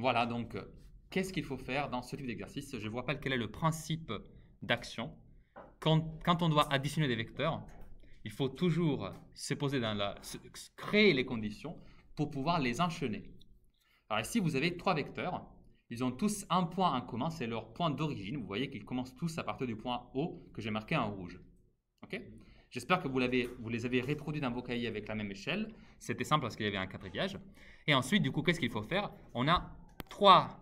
Voilà, donc, qu'est-ce qu'il faut faire dans ce type d'exercice? Je vous rappelle quel est le principe d'action. Quand on doit additionner des vecteurs, il faut toujours créer les conditions pour pouvoir les enchaîner. Alors ici, vous avez trois vecteurs. Ils ont tous un point en commun, c'est leur point d'origine. Vous voyez qu'ils commencent tous à partir du point O que j'ai marqué en rouge. Ok? J'espère que vous les avez reproduits dans vos cahiers avec la même échelle. C'était simple parce qu'il y avait un quadrillage. Et ensuite, du coup, qu'est-ce qu'il faut faire? On a trois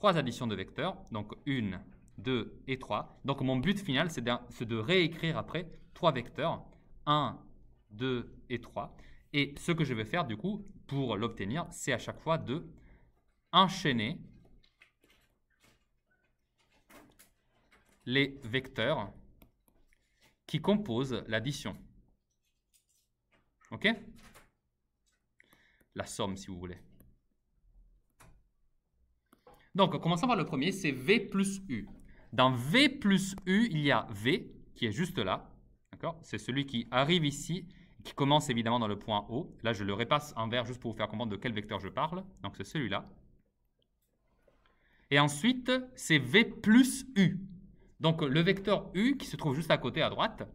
additions de vecteurs. Donc, 1, 2 et 3. Donc, mon but final, c'est de réécrire après trois vecteurs. 1, 2 et 3. Et ce que je vais faire, du coup, pour l'obtenir, c'est à chaque fois de enchaîner les vecteurs qui composent l'addition. OK? La somme, si vous voulez. Donc, commençons par le premier, c'est V plus U. Dans V plus U, il y a V, qui est juste là. D'accord? C'est celui qui arrive ici, qui commence évidemment dans le point O. Là, je le repasse en vert juste pour vous faire comprendre de quel vecteur je parle. Donc, c'est celui-là. Et ensuite, c'est V plus U. Donc, le vecteur U qui se trouve juste à côté à droite,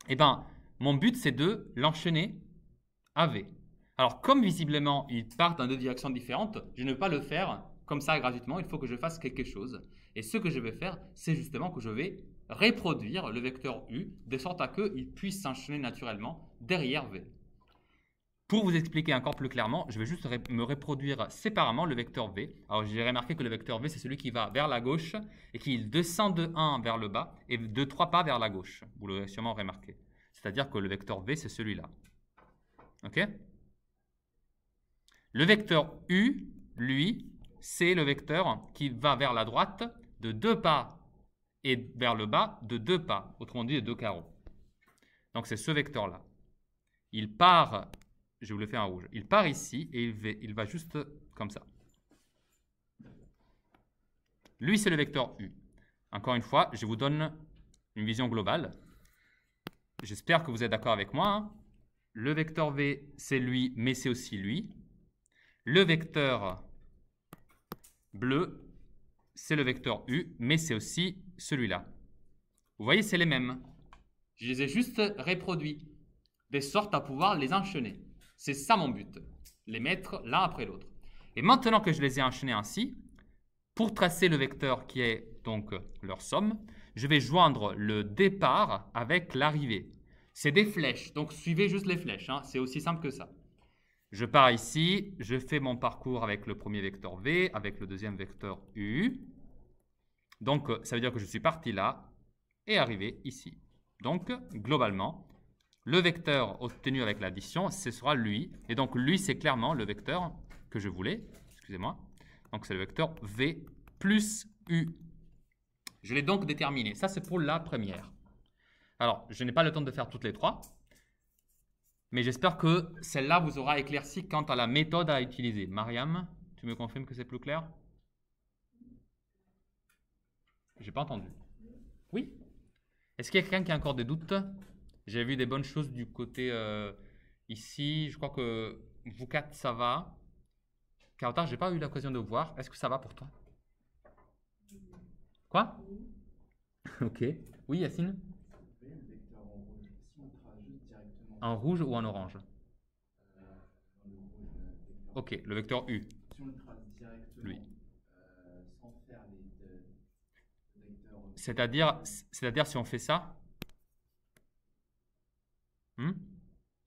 eh ben, mon but, c'est de l'enchaîner à V. Alors, comme visiblement, ils partent dans deux directions différentes, je ne peux pas le faire comme ça gratuitement. Il faut que je fasse quelque chose. Et ce que je vais faire, c'est justement que je vais reproduire le vecteur U de sorte à qu'il puisse s'enchaîner naturellement derrière V. Pour vous expliquer encore plus clairement, je vais juste me reproduire séparément le vecteur V. Alors, j'ai remarqué que le vecteur V, c'est celui qui va vers la gauche et qui descend de 1 vers le bas et de 3 pas vers la gauche. Vous l'aurez sûrement remarqué. C'est-à-dire que le vecteur V, c'est celui-là. OK? Le vecteur U, lui, c'est le vecteur qui va vers la droite de 2 pas et vers le bas de 2 pas, autrement dit de 2 carreaux. Donc, c'est ce vecteur-là. Il part... Je vous le fais en rouge. Il part ici et il va juste comme ça. Lui, c'est le vecteur U. Encore une fois, je vous donne une vision globale. J'espère que vous êtes d'accord avec moi. Hein. Le vecteur V, c'est lui, mais c'est aussi lui. Le vecteur bleu, c'est le vecteur U, mais c'est aussi celui-là. Vous voyez, c'est les mêmes. Je les ai juste reproduits, de sorte à pouvoir les enchaîner. C'est ça mon but, les mettre l'un après l'autre. Et maintenant que je les ai enchaînés ainsi, pour tracer le vecteur qui est donc leur somme, je vais joindre le départ avec l'arrivée. C'est des flèches, donc suivez juste les flèches, hein. C'est aussi simple que ça. Je pars ici, je fais mon parcours avec le premier vecteur V, avec le deuxième vecteur U. Donc, ça veut dire que je suis parti là et arrivé ici. Donc, globalement, le vecteur obtenu avec l'addition, ce sera lui. Et donc, lui, c'est clairement le vecteur que je voulais. Excusez-moi. Donc, c'est le vecteur V plus U. Je l'ai donc déterminé. Ça, c'est pour la première. Alors, je n'ai pas le temps de faire toutes les trois. Mais j'espère que celle-là vous aura éclairci quant à la méthode à utiliser. Mariam, tu me confirmes que c'est plus clair? Je n'ai pas entendu. Oui? Est-ce qu'il y a quelqu'un qui a encore des doutes? J'ai vu des bonnes choses du côté ici. Je crois que vous quatre, ça va. Kautar, je n'ai pas eu l'occasion de voir. Est-ce que ça va pour toi? Quoi? Ok. Oui, Yacine? En rouge ou en orange? Ok, le vecteur U. Si on le trace directement, lui. Sans faire les vecteurs... C'est-à-dire si on fait ça?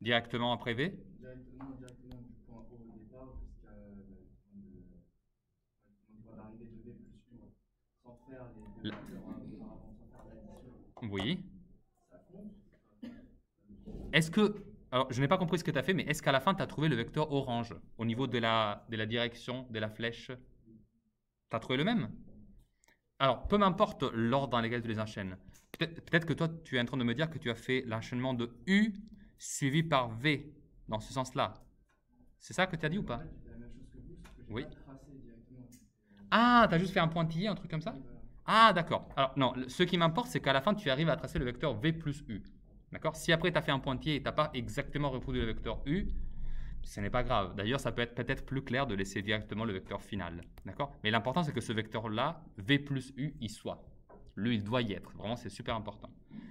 Directement après V? Directement du point O au départ jusqu'à le point d'arrivée de V plus U. Sans faire les vecteurs auparavant, sans faire l'addition. Oui. Ça compte. Est-ce que... Alors, je n'ai pas compris ce que tu as fait, mais est-ce qu'à la fin, tu as trouvé le vecteur orange au niveau de la direction, de la flèche? Tu as trouvé le même? Alors, peu m'importe l'ordre dans lequel tu les enchaînes. Peut-être que toi, tu es en train de me dire que tu as fait l'enchaînement de U suivi par V, dans ce sens-là. C'est ça que tu as dit ou pas? C'est la même chose que vous, sauf que Oui. pas tracé directement. Ah, tu as juste fait un pointillé, un truc comme ça? Oui, voilà. Ah, d'accord. Alors, non, ce qui m'importe, c'est qu'à la fin, tu arrives à tracer le vecteur V plus U. D'accord? Si après, tu as fait un pointillé et tu n'as pas exactement reproduit le vecteur U, ce n'est pas grave. D'ailleurs, ça peut être peut-être plus clair de laisser directement le vecteur final. D'accord? Mais l'important, c'est que ce vecteur-là, V plus U, il soit. Lui, il doit y être. Vraiment, c'est super important.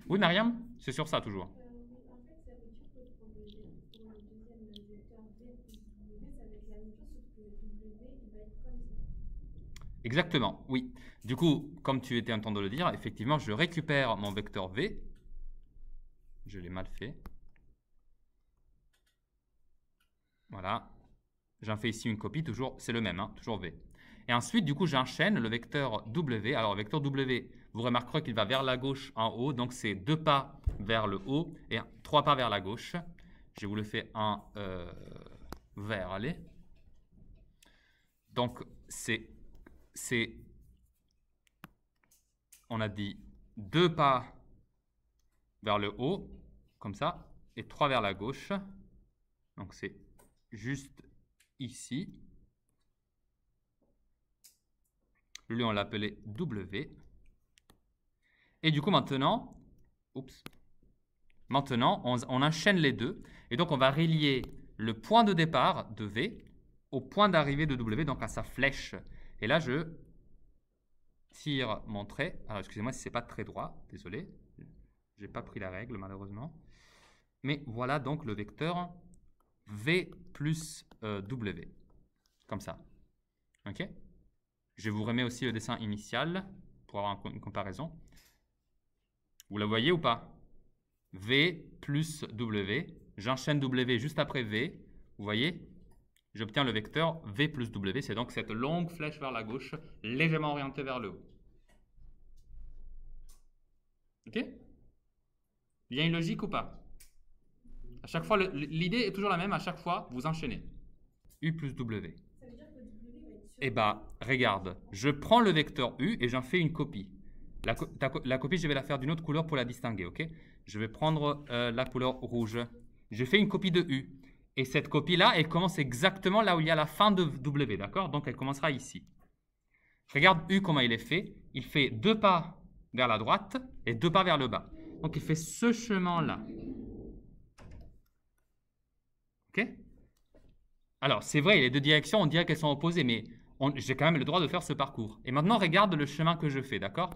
Oui, Mariam? C'est sur ça, toujours. Oui, en fait, ça veut dire que pour le deuxième vecteur V plus W, ça va être la même chose, sauf que W, il va être comme ça. Exactement, oui. Du coup, comme tu étais en train de le dire, effectivement, je récupère mon vecteur V. Je l'ai mal fait. Voilà. J'en fais ici une copie, toujours, c'est le même, hein, toujours V. Et ensuite, du coup, j'enchaîne le vecteur W. Alors, le vecteur W, vous remarquerez qu'il va vers la gauche en haut. Donc, c'est 2 pas vers le haut et 3 pas vers la gauche. Je vous le fais en vert, allez. Donc, on a dit 2 pas vers le haut, comme ça, et 3 vers la gauche. Donc, c'est juste ici. Lui, on l'appelait W. Et du coup, maintenant, on enchaîne les deux. Et donc, on va relier le point de départ de V au point d'arrivée de W, donc à sa flèche. Et là, je tire mon trait. Alors, excusez-moi si ce n'est pas très droit. Désolé. Je n'ai pas pris la règle, malheureusement. Mais voilà donc le vecteur V plus W. Comme ça. OK? Je vous remets aussi le dessin initial pour avoir une comparaison. Vous la voyez ou pas? V plus W. J'enchaîne W juste après V. Vous voyez? J'obtiens le vecteur V plus W. C'est donc cette longue flèche vers la gauche, légèrement orientée vers le haut. OK? Il y a une logique ou pas? À chaque fois, l'idée est toujours la même. À chaque fois, vous enchaînez. U plus W. Ça veut dire que W va être sur... Eh bien, regarde. Je prends le vecteur U et j'en fais une copie. La copie, je vais la faire d'une autre couleur pour la distinguer, ok? Je vais prendre la couleur rouge. Je fais une copie de U. Et cette copie-là, elle commence exactement là où il y a la fin de W, d'accord? Donc, elle commencera ici. Regarde U, comment il est fait. Il fait 2 pas vers la droite et 2 pas vers le bas. Donc, il fait ce chemin-là. Ok? Alors, c'est vrai, les deux directions, on dirait qu'elles sont opposées, mais j'ai quand même le droit de faire ce parcours. Et maintenant, regarde le chemin que je fais, d'accord?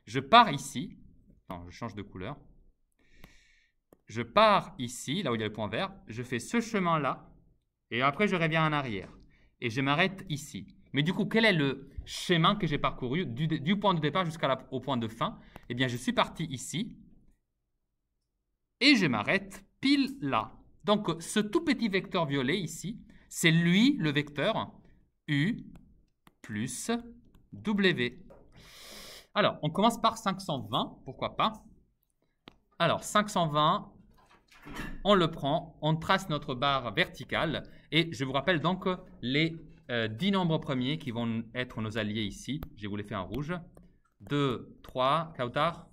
Je pars ici. Non, je change de couleur. Je pars ici, là où il y a le point vert. Je fais ce chemin-là. Et après, je reviens en arrière. Et je m'arrête ici. Mais du coup, quel est le chemin que j'ai parcouru du point de départ jusqu'au point de fin? Eh bien, je suis parti ici. Et je m'arrête pile là. Donc, ce tout petit vecteur violet ici, c'est lui, le vecteur U plus W. Alors, on commence par 520, pourquoi pas. Alors, 520, on le prend, on trace notre barre verticale. Et je vous rappelle donc les 10 nombres premiers qui vont être nos alliés ici. Je vous les fais en rouge. 2, 3, Kautar.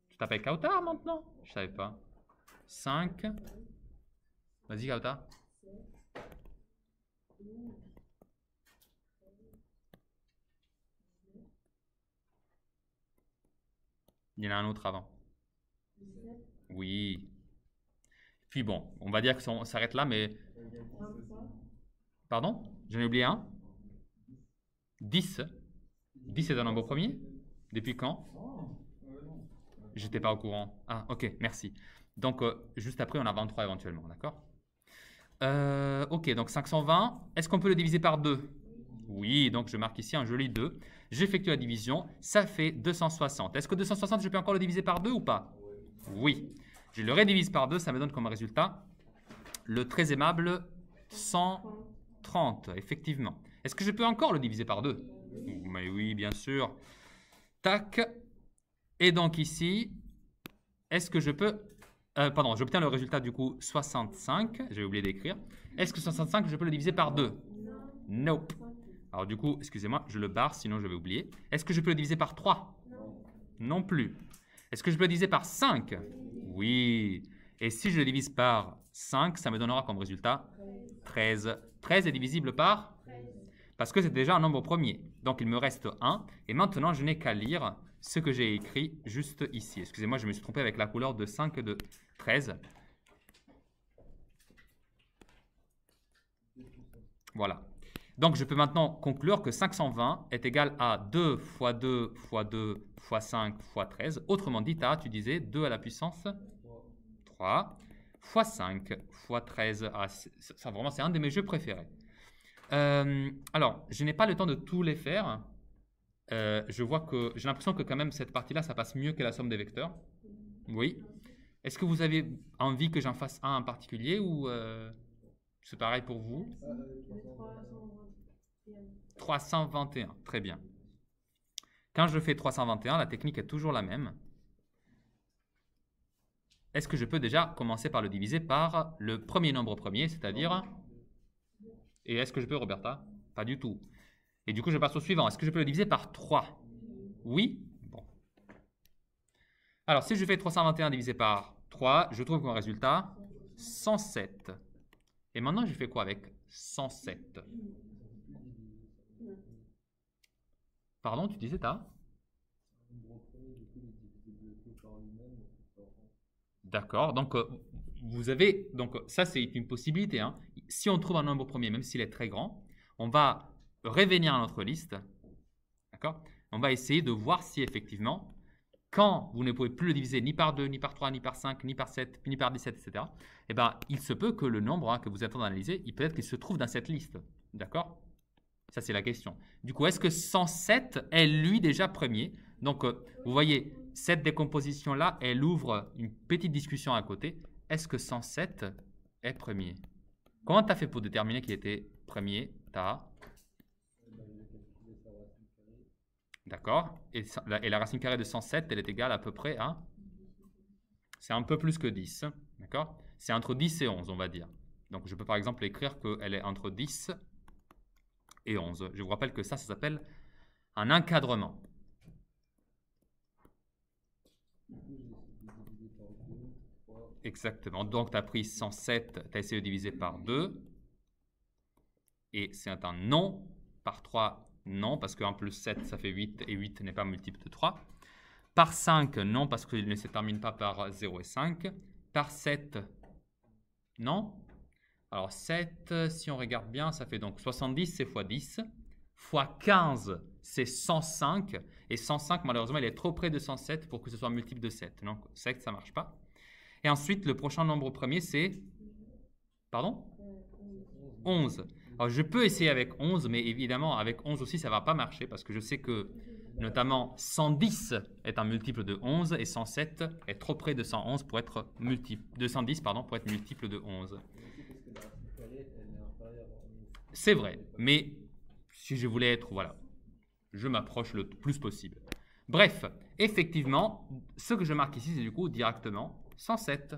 Tu t'appelles Kautar maintenant? Je ne savais pas. 5. Vas-y, Kautar. Il y en a un autre avant. Oui. Puis bon, on va dire que ça s'arrête là, mais... Pardon? J'en ai oublié un? 10. 10 est un nombre premier? Depuis quand? J'étais pas au courant. Ah, ok, merci. Donc, juste après, on a 23 éventuellement, d'accord? Ok, donc 520. Est-ce qu'on peut le diviser par 2? Oui, donc je marque ici un joli 2. J'effectue la division, ça fait 260. Est-ce que 260, je peux encore le diviser par 2 ou pas? Oui. Je le redivise par 2, ça me donne comme résultat le très aimable 130, effectivement. Est-ce que je peux encore le diviser par 2? Mais oui, bien sûr. Tac. Et donc ici, est-ce que je peux... pardon, j'obtiens le résultat du coup 65. J'ai oublié d'écrire. Est-ce que 65, je peux le diviser par 2? Nope. Alors du coup, excusez-moi, je le barre, sinon je vais oublier. Est-ce que je peux le diviser par 3? Non plus. Est-ce que je peux le diviser par 5? Oui. Et si je le divise par 5, ça me donnera comme résultat 13. 13 est divisible par? Parce que c'est déjà un nombre premier. Donc il me reste 1. Et maintenant, je n'ai qu'à lire ce que j'ai écrit juste ici. Excusez-moi, je me suis trompé avec la couleur de 5 et de 13. Voilà. Donc, je peux maintenant conclure que 520 est égal à 2 fois 2 fois 2 fois 5 fois 13. Autrement dit, tu disais 2 à la puissance 3 fois 5 fois 13. Ah, ça, vraiment, c'est un de mes jeux préférés. Alors, je n'ai pas le temps de tous les faire. Je vois que j'ai l'impression que quand même cette partie-là, ça passe mieux que la somme des vecteurs. Oui. Est-ce que vous avez envie que j'en fasse un en particulier ou c'est pareil pour vous? 321, très bien. Quand je fais 321, la technique est toujours la même. Est-ce que je peux déjà commencer par le diviser par le premier nombre premier, c'est-à-dire... Et est-ce que je peux, Roberta? Pas du tout. Et du coup, je passe au suivant. Est-ce que je peux le diviser par 3? Oui? Bon. Alors, si je fais 321 divisé par 3, je trouve comme résultat 107. Et maintenant, je fais quoi avec 107? Pardon, tu disais t'as? D'accord, donc vous avez, donc ça c'est une possibilité, hein. Si on trouve un nombre premier, même s'il est très grand, on va revenir à notre liste, d'accord? On va essayer de voir si effectivement, quand vous ne pouvez plus le diviser ni par 2, ni par 3, ni par 5, ni par 7, ni par 17, etc., eh ben, il se peut que le nombre que vous êtes en train d'analyser, il peut être qu'il se trouve dans cette liste, d'accord? Ça, c'est la question. Du coup, est-ce que 107 est lui déjà premier? Donc, vous voyez, cette décomposition-là, elle ouvre une petite discussion à côté. Est-ce que 107 est premier? Comment tu as fait pour déterminer qu'il était premier? D'accord. Et la racine carrée de 107, elle est égale à peu près à... C'est un peu plus que 10. D'accord? C'est entre 10 et 11, on va dire. Donc, je peux par exemple écrire qu'elle est entre 10 et 11. Je vous rappelle que ça s'appelle un encadrement. Exactement. Donc, tu as pris 107, tu as essayé de diviser par 2. Et c'est un non. Par 3, non, parce qu'un plus 7, ça fait 8. Et 8 n'est pas multiple de 3. Par 5, non, parce qu'il ne se termine pas par 0 et 5. Par 7, non. Alors 7, si on regarde bien, ça fait donc 70, c'est x 10. Fois 15, c'est 105. Et 105, malheureusement, il est trop près de 107 pour que ce soit multiple de 7. Donc 7, ça ne marche pas. Et ensuite, le prochain nombre premier, c'est... Pardon? 11. Alors, je peux essayer avec 11, mais évidemment, avec 11 aussi, ça ne va pas marcher parce que je sais que, notamment, 110 est un multiple de 11 et 107 est trop près de 111 pour être multiple... de 110, pardon, pour être multiple de 11. C'est vrai, mais si je voulais être, voilà, je m'approche le plus possible. Bref, effectivement, ce que je marque ici, c'est du coup directement 107.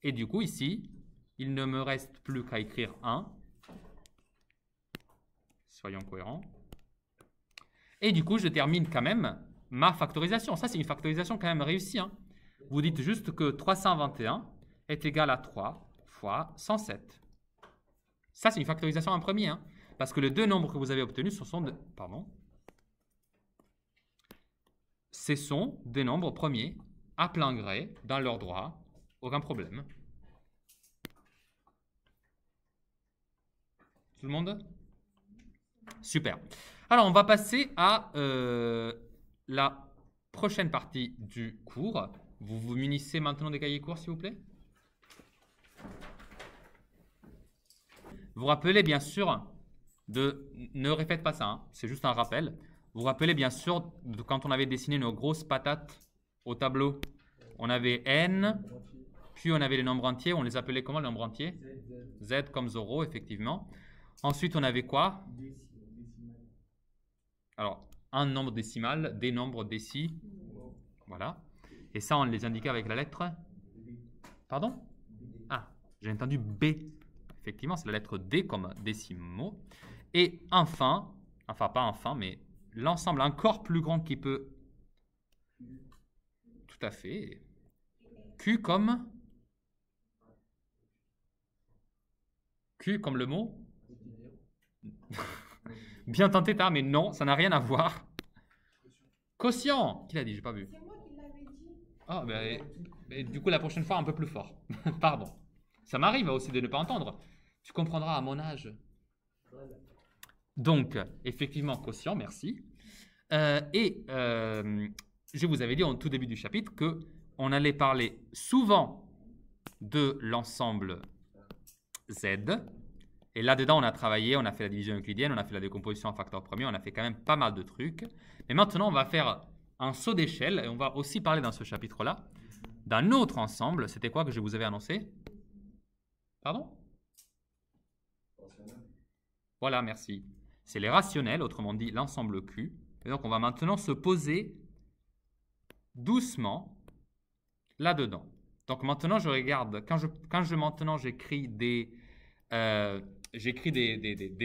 Et du coup, ici, il ne me reste plus qu'à écrire 1. Soyons cohérents. Et du coup, je termine quand même ma factorisation. Ça, c'est une factorisation quand même réussie, hein. Vous dites juste que 321 est égal à 3 fois 107. Ça, c'est une factorisation en premier, hein, parce que les deux nombres que vous avez obtenus, ce sont ce sont des nombres premiers à plein gré, dans leur droit, aucun problème. Tout le monde? Super. Alors, on va passer à la prochaine partie du cours. Vous vous munissez maintenant des cahiers courts, s'il vous plaît? Vous rappelez bien sûr ne répète pas ça, hein, c'est juste un rappel. Vous rappelez bien sûr de quand on avait dessiné nos grosses patates au tableau, on avait n, puis on avait les nombres entiers, on les appelait comment les nombres entiers? Z comme 0, effectivement. Ensuite, on avait quoi? Alors, un nombre décimal, des nombres décis, voilà. Et ça, on les indiquait avec la lettre? Pardon? Ah, j'ai entendu B. Effectivement, c'est la lettre D comme décimaux. Et enfin pas enfin, mais l'ensemble encore plus grand qui peut... Tout à fait. Q comme le mot? Bien tenté, mais non, ça n'a rien à voir. Quotient. Qui l'a dit? J'ai pas vu. C'est moi qui l'avais dit. Ah, mais du coup, la prochaine fois, un peu plus fort. Pardon. Ça m'arrive aussi de ne pas entendre. Tu comprendras à mon âge. Donc, effectivement, quotient, merci. Je vous avais dit en tout début du chapitre qu'on allait parler souvent de l'ensemble Z. Et là-dedans, on a travaillé, on a fait la division euclidienne, on a fait la décomposition en facteur premier, on a fait quand même pas mal de trucs. Mais maintenant, on va faire un saut d'échelle et on va aussi parler dans ce chapitre-là d'un autre ensemble. C'était quoi que je vous avais annoncé? Pardon? Voilà, merci. C'est les rationnels, autrement dit l'ensemble Q. Et donc, on va maintenant se poser doucement là-dedans. Donc, maintenant, je regarde, maintenant j'écris des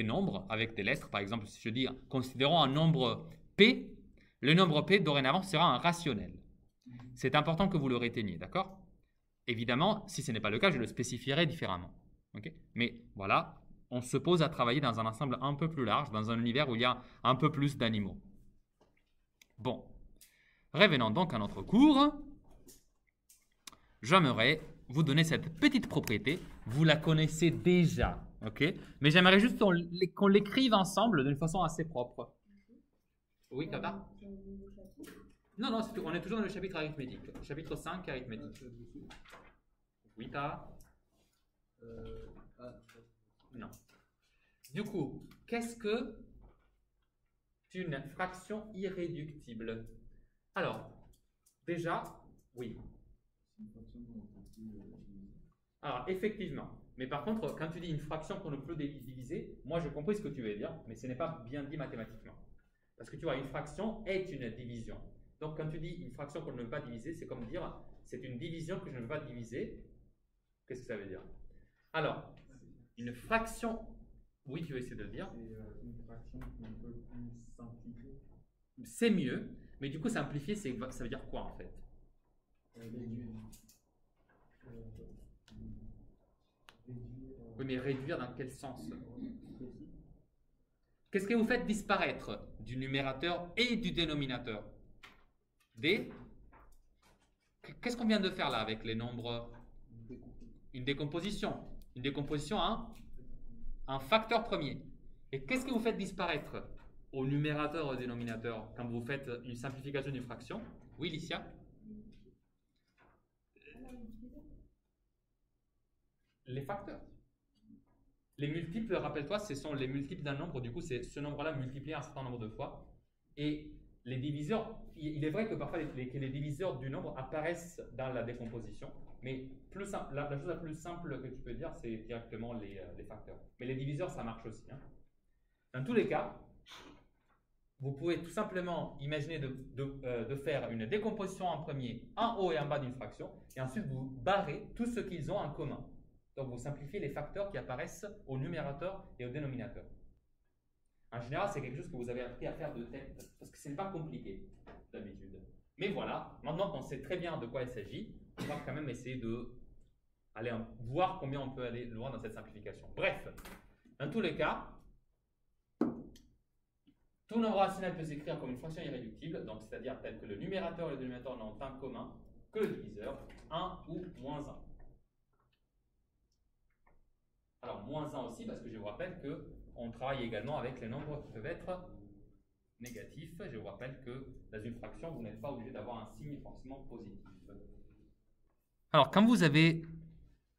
nombres avec des lettres. Par exemple, si je dis, considérons un nombre P, le nombre P, dorénavant, sera un rationnel. C'est important que vous le retenez, d'accord? Évidemment, si ce n'est pas le cas, je le spécifierai différemment. Okay? Mais voilà, on se pose à travailler dans un ensemble un peu plus large, dans un univers où il y a un peu plus d'animaux. Bon, revenons donc à notre cours. J'aimerais vous donner cette petite propriété. Vous la connaissez déjà, ok? Mais j'aimerais juste qu'on l'écrive ensemble d'une façon assez propre. Oui, Kata? Non, non, on est toujours dans le chapitre arithmétique. Chapitre 5, arithmétique. Oui, Tara? Non. Du coup, qu'est-ce que une fraction irréductible? Alors, déjà, oui. Alors, effectivement. Mais par contre, quand tu dis une fraction qu'on ne peut diviser, moi, je compris ce que tu veux dire, mais ce n'est pas bien dit mathématiquement. Parce que tu vois, une fraction est une division. Donc, quand tu dis une fraction qu'on ne peut pas diviser, c'est comme dire, c'est une division que je ne peux pas diviser. Qu'est-ce que ça veut dire? Alors, une fraction... Oui, tu veux essayer de le dire? C'est une fraction qu'on peut plus simplifier. C'est mieux, mais du coup, simplifier, ça veut dire quoi, en fait? Oui, mais réduire dans quel sens? Qu'est-ce que vous faites disparaître du numérateur et du dénominateur? Qu'est-ce qu'on vient de faire là avec les nombres? Une décomposition. Une décomposition à un facteur premier. Et qu'est-ce que vous faites disparaître au numérateur et au dénominateur quand vous faites une simplification d'une fraction? Oui, Licia? Les facteurs. Les multiples, rappelle-toi, ce sont les multiples d'un nombre. Du coup, c'est ce nombre-là multiplié un certain nombre de fois. Et les diviseurs, il est vrai que parfois les diviseurs du nombre apparaissent dans la décomposition. Mais la chose la plus simple que tu peux dire, c'est directement les facteurs. Mais les diviseurs, ça marche aussi. Hein. Dans tous les cas, vous pouvez tout simplement imaginer de faire une décomposition en premier, en haut et en bas d'une fraction, et ensuite vous barrez tout ce qu'ils ont en commun. Donc vous simplifiez les facteurs qui apparaissent au numérateur et au dénominateur. En général, c'est quelque chose que vous avez appris à faire de tête, parce que ce n'est pas compliqué d'habitude. Mais voilà, maintenant qu'on sait très bien de quoi il s'agit, on va quand même essayer de voir combien on peut aller loin dans cette simplification. Bref, dans tous les cas, tout nombre rationnel peut s'écrire comme une fraction irréductible, donc c'est-à-dire tel que le numérateur et le dénominateur n'ont en commun que le diviseur, 1 ou moins 1. Alors, moins 1 aussi, parce que je vous rappelle qu'on travaille également avec les nombres qui peuvent être négatifs. Je vous rappelle que dans une fraction, vous n'êtes pas obligé d'avoir un signe forcément positif. Alors, quand vous avez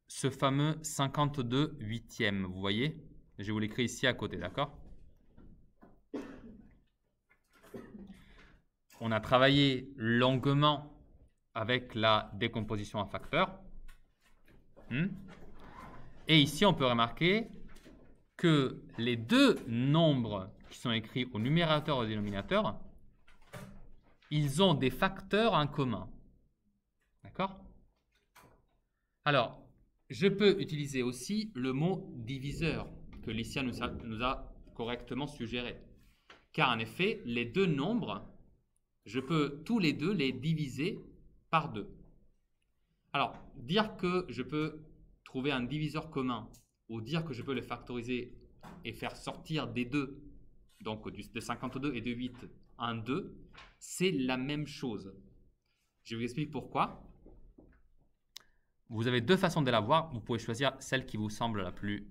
ce fameux 52 huitièmes, vous voyez, je vous l'écris ici à côté, d'accord? On a travaillé longuement avec la décomposition en facteurs. Et ici, on peut remarquer que les deux nombres qui sont écrits au numérateur et au dénominateur, ils ont des facteurs en commun. D'accord? Alors, je peux utiliser aussi le mot diviseur que Licia nous a correctement suggéré. Car en effet, les deux nombres, je peux tous les deux les diviser par 2. Alors, dire que je peux trouver un diviseur commun ou dire que je peux les factoriser et faire sortir des 2, donc de 52 et de 8, un 2, c'est la même chose. Je vous explique pourquoi. Vous avez deux façons de la voir. Vous pouvez choisir celle qui vous semble la plus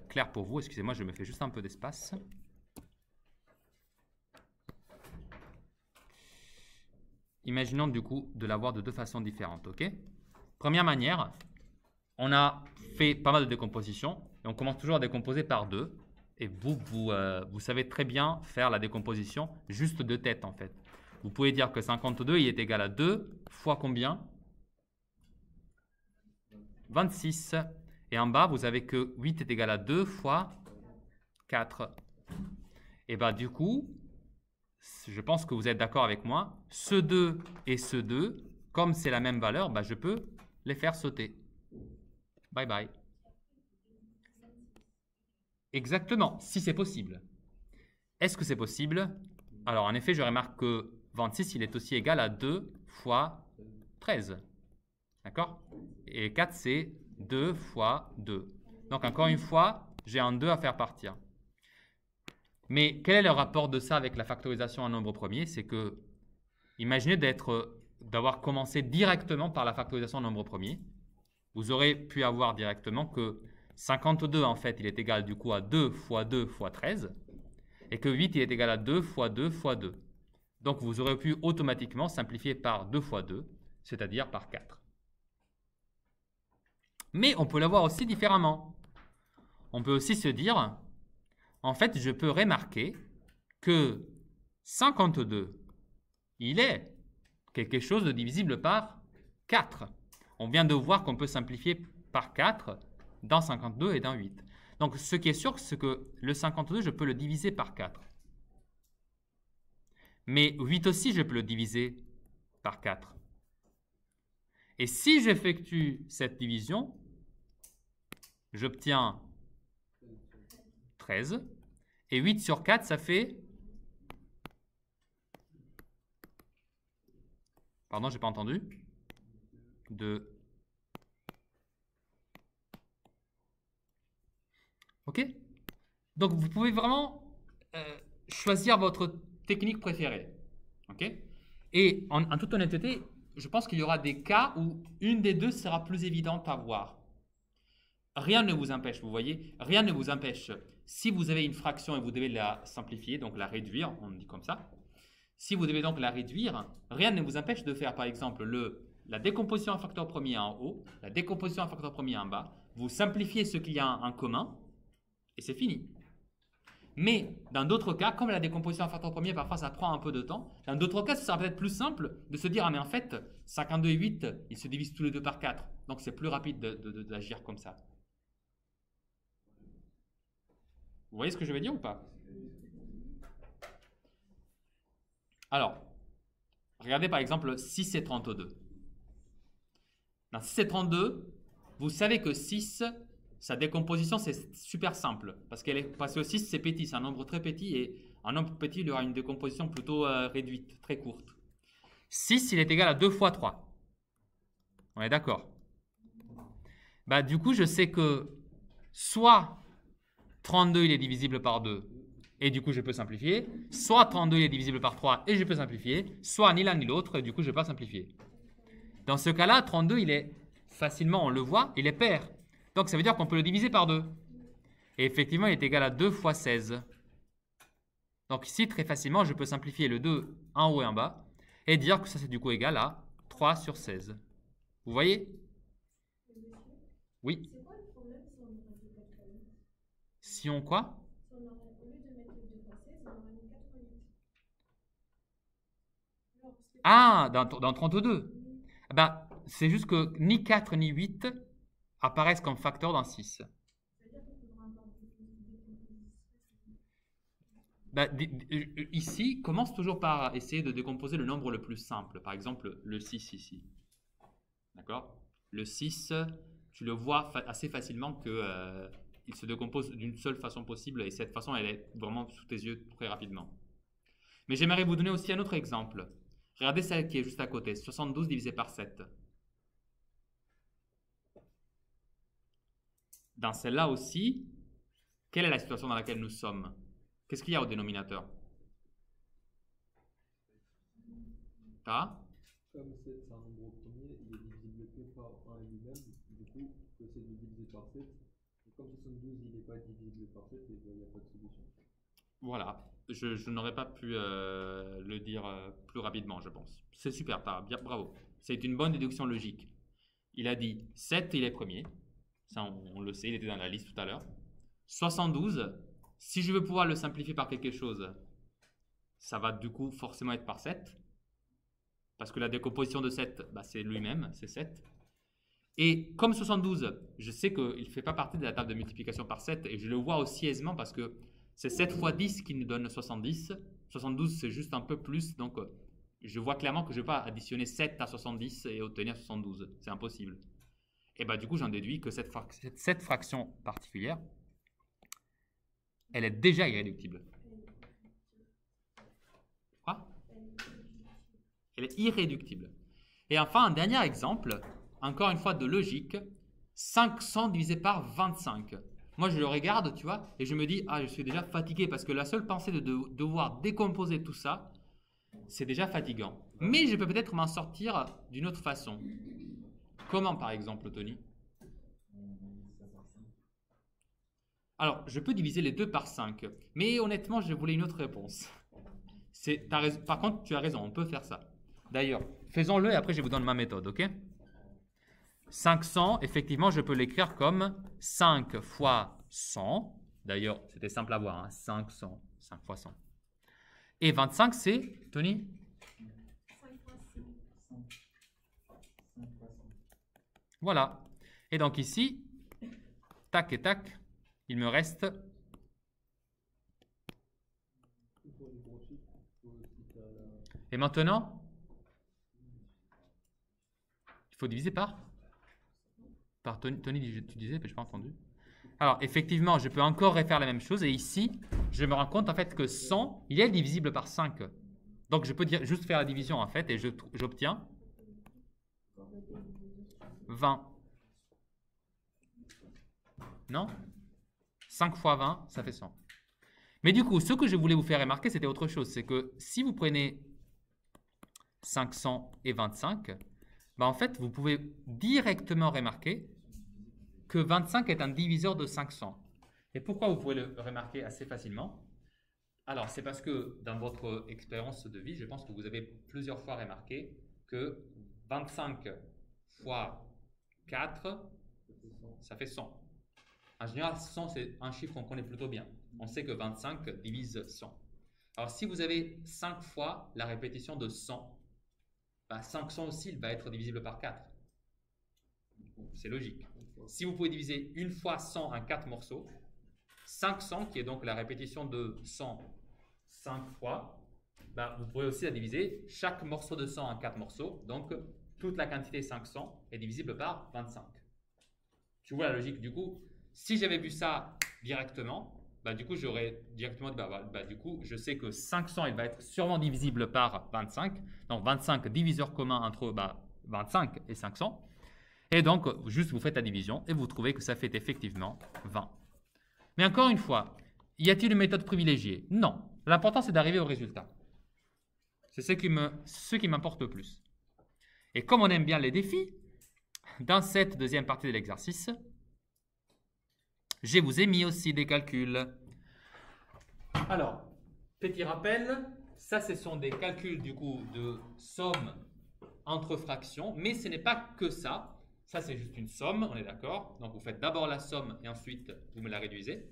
clair pour vous. Excusez-moi, je me fais juste un peu d'espace. Imaginons du coup de l'avoir de deux façons différentes, ok? Première manière, on a fait pas mal de décompositions et on commence toujours à décomposer par 2. Et vous savez très bien faire la décomposition juste de tête en fait. Vous pouvez dire que 52 il est égal à 2 fois combien? 26. Et en bas, vous avez que 8 est égal à 2 fois 4. Et bien du coup, je pense que vous êtes d'accord avec moi, ce 2 et ce 2, comme c'est la même valeur, je peux les faire sauter. Bye bye. Exactement, si c'est possible. Est-ce que c'est possible? Alors, en effet, je remarque que 26, il est aussi égal à 2 fois 13. D'accord? Et 4, c'est 2 fois 2. Donc, encore une fois, j'ai un 2 à faire partir. Mais quel est le rapport de ça avec la factorisation en nombre premier? C'est que, imaginez d'avoir commencé directement par la factorisation en nombre premier. Vous aurez pu avoir directement que 52, en fait, il est égal du coup à 2 fois 2 fois 13. Et que 8, il est égal à 2 fois 2 fois 2. Donc, vous aurez pu automatiquement simplifier par 2 fois 2, c'est-à-dire par 4. Mais on peut l'avoir aussi différemment. On peut aussi se dire, en fait, je peux remarquer que 52, il est quelque chose de divisible par 4. On vient de voir qu'on peut simplifier par 4 dans 52 et dans 8. Donc, ce qui est sûr, c'est que le 52, je peux le diviser par 4. Mais 8 aussi, je peux le diviser par 4. Et si j'effectue cette division, j'obtiens 13. Et 8 sur 4, ça fait... Pardon, j'ai pas entendu. 2. Ok? Donc, vous pouvez vraiment choisir votre technique préférée. Ok? Et en toute honnêteté, je pense qu'il y aura des cas où une des deux sera plus évidente à voir. Rien ne vous empêche, vous voyez, rien ne vous empêche. Si vous avez une fraction et vous devez la simplifier, donc la réduire, on dit comme ça. Si vous devez donc la réduire, rien ne vous empêche de faire par exemple la décomposition en facteur premier en haut, la décomposition en facteur premier en bas. Vous simplifiez ce qu'il y a en commun et c'est fini. Mais dans d'autres cas, comme la décomposition en facteur premier, parfois ça prend un peu de temps, dans d'autres cas, ce sera peut-être plus simple de se dire, ah mais en fait, 52 et 8, ils se divisent tous les deux par 4. Donc c'est plus rapide d'agir comme ça. Vous voyez ce que je veux dire ou pas? Alors, regardez par exemple 6 et 32. Dans 6 et 32, vous savez que 6, sa décomposition, c'est super simple. Parce que 6, c'est petit, c'est un nombre très petit. Et un nombre petit, il aura une décomposition plutôt réduite, très courte. 6, il est égal à 2 fois 3. On est d'accord? Du coup, je sais que soit 32, il est divisible par 2. Et du coup, je peux simplifier. Soit 32 est divisible par 3 et je peux simplifier. Soit ni l'un ni l'autre et du coup, je ne peux pas simplifier. Dans ce cas-là, 32, il est facilement, on le voit, il est pair. Donc, ça veut dire qu'on peut le diviser par 2. Et effectivement, il est égal à 2 fois 16. Donc ici, très facilement, je peux simplifier le 2 en haut et en bas et dire que ça, c'est du coup égal à 3 sur 16. Vous voyez? Oui. C'est quoi le problème si on aurait fait 4 fois 8? Si on quoi? Au lieu de mettre le 2 fois 16, on aurait mis 4 fois 8. Ah, dans 32. C'est juste que ni 4 ni 8 apparaissent comme facteurs dans 6. Ici, commence toujours par essayer de décomposer le nombre le plus simple. Par exemple, le 6 ici. D'accord? Le 6, tu le vois assez facilement que il se décompose d'une seule façon possible et cette façon, elle est vraiment sous tes yeux très rapidement. Mais j'aimerais vous donner aussi un autre exemple. Regardez celle qui est juste à côté, 72 divisé par 7. Dans celle-là aussi, quelle est la situation dans laquelle nous sommes? Qu'est-ce qu'il y a au dénominateur? Comme c'est un nombre premier, il est divisible que par 1 lui-même, du coup, que c'est divisé par 7. Et comme 72, il est pas divisible par 7, il n'y a pas de solution. Voilà, je n'aurais pas pu le dire plus rapidement, je pense. C'est super, bien, bravo. C'est une bonne déduction logique. Il a dit 7, il est premier. Ça, on le sait, il était dans la liste tout à l'heure. 72, si je veux pouvoir le simplifier par quelque chose, ça va du coup forcément être par 7. Parce que la décomposition de 7, bah, c'est lui-même, c'est 7. Et comme 72, je sais qu'il ne fait pas partie de la table de multiplication par 7, et je le vois aussi aisément parce que c'est 7 fois 10 qui nous donne 70. 72, c'est juste un peu plus, donc je vois clairement que je ne vais pas additionner 7 à 70 et obtenir 72. C'est impossible. Et bah, du coup, j'en déduis que cette fraction particulière, elle est déjà irréductible. Quoi? Elle est irréductible. Et enfin, un dernier exemple, encore une fois de logique, 500 divisé par 25. Moi, je le regarde, tu vois, et je me dis, ah, je suis déjà fatigué parce que la seule pensée de devoir décomposer tout ça, c'est déjà fatigant. Mais je peux peut-être m'en sortir d'une autre façon. Comment, par exemple, Tony? Alors, je peux diviser les deux par 5, mais honnêtement, je voulais une autre réponse. Par contre, tu as raison, on peut faire ça. D'ailleurs, faisons-le et après, je vous donne ma méthode, ok? 500, effectivement, je peux l'écrire comme 5 fois 100. D'ailleurs, c'était simple à voir, hein, 500, 5 fois 100. Et 25, c'est, Tony? 5 fois 6. Voilà. Et donc ici, tac et tac, il me reste... Et maintenant, il faut diviser par Tony, tu disais, mais je n'ai pas entendu. Alors, effectivement, je peux encore refaire la même chose. Et ici, je me rends compte en fait que 100, il est divisible par 5. Donc, je peux juste faire la division en fait et j'obtiens 20. Non? 5 fois 20, ça fait 100. Mais du coup, ce que je voulais vous faire remarquer, c'était autre chose. C'est que si vous prenez 500 et 25, bah en fait, vous pouvez directement remarquer que 25 est un diviseur de 500. Et pourquoi vous pouvez le remarquer assez facilement? Alors, c'est parce que dans votre expérience de vie, je pense que vous avez plusieurs fois remarqué que 25 fois 4, ça fait 100. En général, 100, c'est un chiffre qu'on connaît plutôt bien. On sait que 25 divise 100. Alors, si vous avez 5 fois la répétition de 100, bah 500 aussi, il va être divisible par 4. C'est logique. Si vous pouvez diviser une fois 100 en 4 morceaux, 500, qui est donc la répétition de 100 5 fois, bah, vous pouvez aussi la diviser chaque morceau de 100 en 4 morceaux. Donc, toute la quantité 500 est divisible par 25. Tu vois la logique du coup? Si j'avais vu ça directement, bah, du coup, j'aurais directement dit, du coup, je sais que 500, il va être sûrement divisible par 25. Donc, 25, diviseur commun entre 25 et 500. Et donc, juste vous faites la division et vous trouvez que ça fait effectivement 20. Mais encore une fois, y a-t-il une méthode privilégiée? Non. L'important, c'est d'arriver au résultat. C'est ce qui m'importe le plus. Et comme on aime bien les défis, dans cette deuxième partie de l'exercice, je vous ai mis aussi des calculs. Alors, petit rappel, ça, ce sont des calculs du coup de somme entre fractions, mais ce n'est pas que ça. Ça, c'est juste une somme, on est d'accord? Donc, vous faites d'abord la somme et ensuite, vous me la réduisez.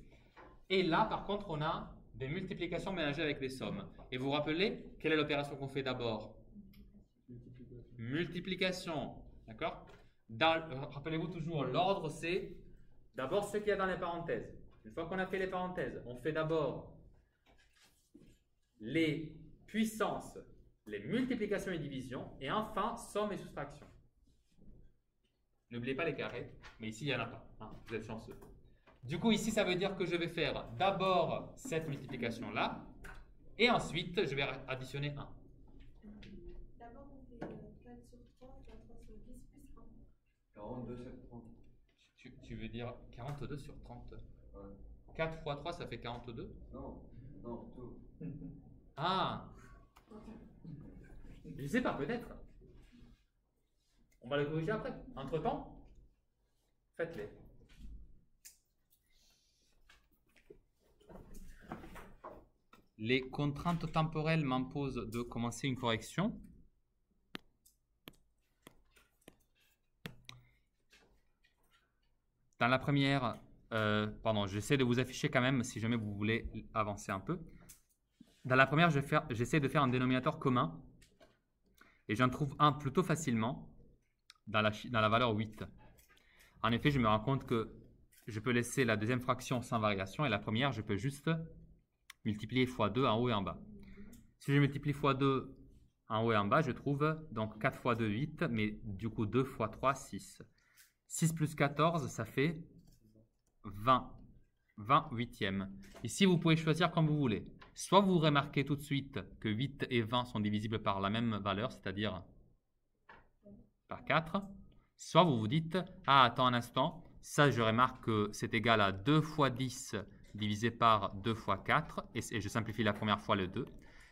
Et là, par contre, on a des multiplications mélangées avec des sommes. Et vous vous rappelez, quelle est l'opération qu'on fait d'abord? Multiplication. D'accord? Rappelez-vous toujours, l'ordre, c'est d'abord ce qu'il y a dans les parenthèses. Une fois qu'on a fait les parenthèses, on fait d'abord les puissances, les multiplications et divisions, et enfin, somme et soustraction. N'oubliez pas les carrés, mais ici, il n'y en a pas. Hein, vous êtes chanceux. Du coup, ici, ça veut dire que je vais faire d'abord cette multiplication-là, et ensuite, je vais additionner 1. D'abord, on fait 4 sur 30, 3 sur 10, plus 1. 42 sur 30. Tu veux dire 42 sur 30? Ouais. 4 fois 3, ça fait 42? Non, tout. Ah! Je ne sais pas, peut-être. On va le corriger après. Entre-temps, faites-les. Les contraintes temporelles m'imposent de commencer une correction. Dans la première, pardon, j'essaie de vous afficher quand même si jamais vous voulez avancer un peu. Dans la première, j'essaie de faire un dénominateur commun et j'en trouve un plutôt facilement dans la valeur 8. En effet, je me rends compte que je peux laisser la deuxième fraction sans variation et la première, je peux juste multiplier x 2 en haut et en bas. Si je multiplie x 2 en haut et en bas, je trouve donc 4 x 2, 8, mais du coup 2 x 3, 6. 6 plus 14, ça fait 20. 20 huitièmes. Ici, vous pouvez choisir comme vous voulez. Soit vous remarquez tout de suite que 8 et 20 sont divisibles par la même valeur, c'est-à-dire par 4. Soit vous vous dites, ah, attends un instant, ça je remarque que c'est égal à 2 fois 10 divisé par 2 fois 4, et je simplifie la première fois le 2.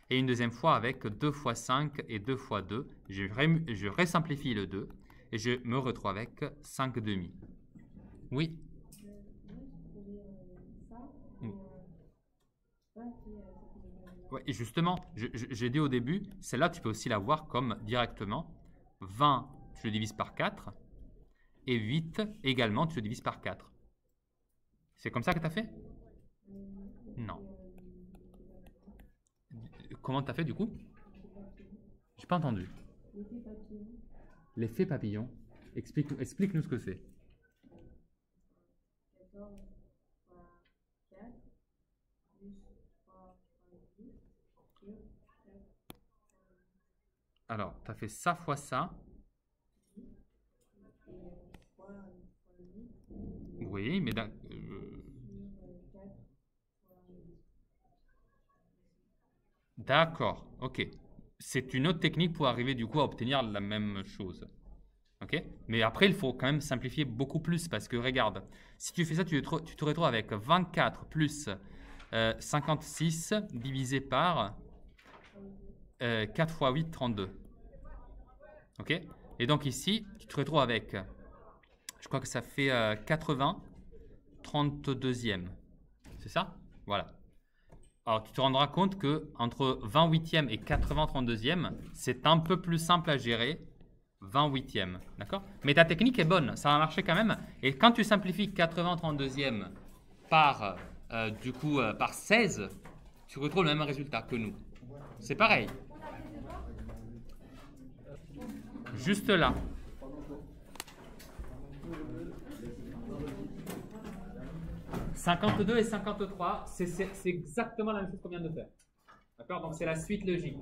Et une deuxième fois avec 2 fois 5 et 2 fois 2, je resimplifie le 2, et je me retrouve avec 5 demi. Oui. Ouais, et justement, j'ai dit au début, celle-là, tu peux aussi la voir comme directement 20, tu le divises par 4, et 8 également, tu le divises par 4. C'est comme ça que tu as fait? Non. Comment tu as fait du coup? J'ai pas entendu. L'effet papillon. Explique-nous ce que c'est. Alors, tu as fait ça fois ça. Oui, mais d'accord, ok. C'est une autre technique pour arriver du coup à obtenir la même chose. Ok? Mais après, il faut quand même simplifier beaucoup plus parce que regarde, si tu fais ça, tu te retrouves avec 24 plus 56 divisé par 4 fois 8, 32. Ok? Et donc ici, tu te retrouves avec, je crois que ça fait 80 32e. C'est ça? Voilà. Alors, tu te rendras compte que entre 28e et 80 32e, c'est un peu plus simple à gérer. 28e, d'accord? Mais ta technique est bonne, ça va marcher quand même. Et quand tu simplifies 80 32e par, par 16, tu retrouves le même résultat que nous. C'est pareil. Juste là. « 52 et 53, c'est exactement la même chose qu'on vient de faire. D'accord? Donc, c'est la suite logique.